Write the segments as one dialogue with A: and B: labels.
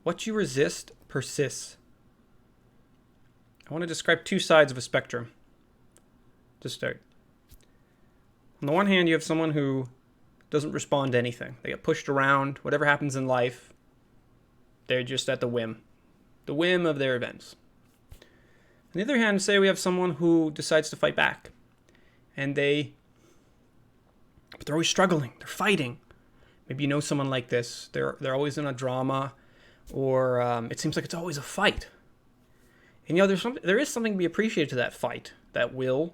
A: What you resist persists. I want to describe two sides of a spectrum to start. On the one hand, you have someone who doesn't respond to anything. They get pushed around. Whatever happens in life, they're just at the whim of their events. On the other hand, say we have someone who decides to fight back. And they're always struggling. They're fighting. Maybe you know someone like this. They're always in a drama, or it seems like it's always a fight. And there is something to be appreciated to that fight, that will.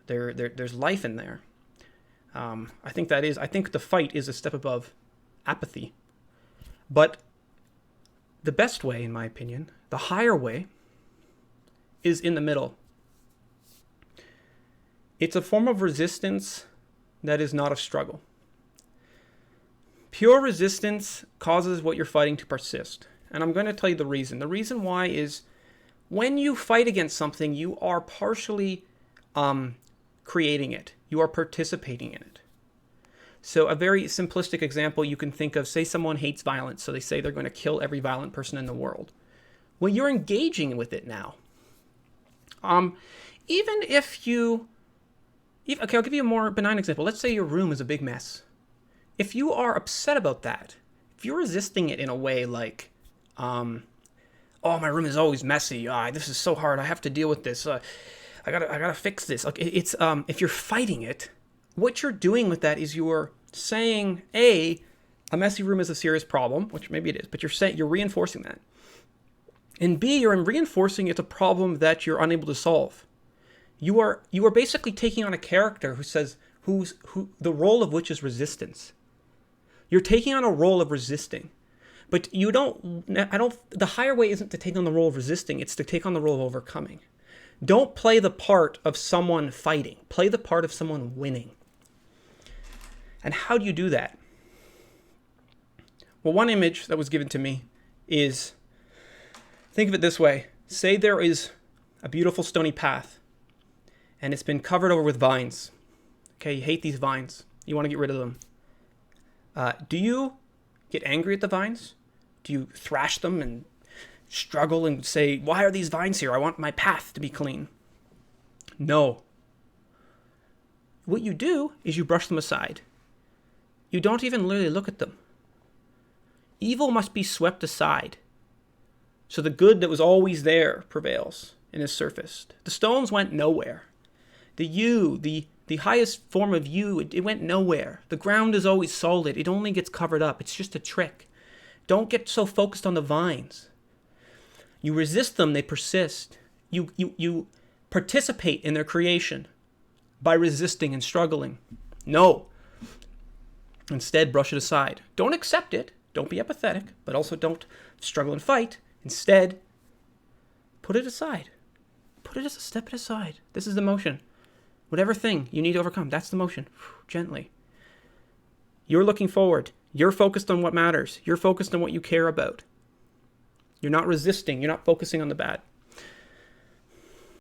A: There's life in there. I think the fight is a step above apathy. But the best way, in my opinion, the higher way, is in the middle. It's a form of resistance that is not a struggle. Pure resistance causes what you're fighting to persist. And I'm going to tell you the reason. The reason why is when you fight against something, you are partially creating it. You are participating in it. So a very simplistic example you can think of, say someone hates violence, so they say they're going to kill every violent person in the world. Well, you're engaging with it now. Okay, I'll give you a more benign example. Let's say your room is a big mess. If you are upset about that, if you're resisting it in a way like, oh, my room is always messy. This is so hard. I have to deal with this. I gotta fix this. Like it's if you're fighting it, what you're doing with that is you're saying a messy room is a serious problem, which maybe it is, but you're reinforcing that. And B, you're reinforcing it's a problem that you're unable to solve. You are basically taking on a character who the role of which is resistance. You're taking on a role of resisting. But the higher way isn't to take on the role of resisting, it's to take on the role of overcoming. Don't play the part of someone fighting. Play the part of someone winning. And how do you do that? Well, one image that was given to me is, think of it this way. Say there is a beautiful stony path, and it's been covered over with vines. Okay, you hate these vines. You want to get rid of them. Do you get angry at the vines? Do you thrash them and struggle and say, why are these vines here? I want my path to be clean. No. What you do is you brush them aside. You don't even literally look at them. Evil must be swept aside. So the good that was always there prevails and is surfaced. The stones went nowhere. The highest form of you, it went nowhere. The ground is always solid. It only gets covered up. It's just a trick. Don't get so focused on the vines. You resist them, they persist. You participate in their creation by resisting and struggling. No. Instead, brush it aside. Don't accept it. Don't be apathetic, but also don't struggle and fight. Instead, put it aside. Step it aside. This is the motion. Whatever thing you need to overcome, that's the motion. Gently. You're looking forward. You're focused on what matters. You're focused on what you care about. You're not resisting. You're not focusing on the bad.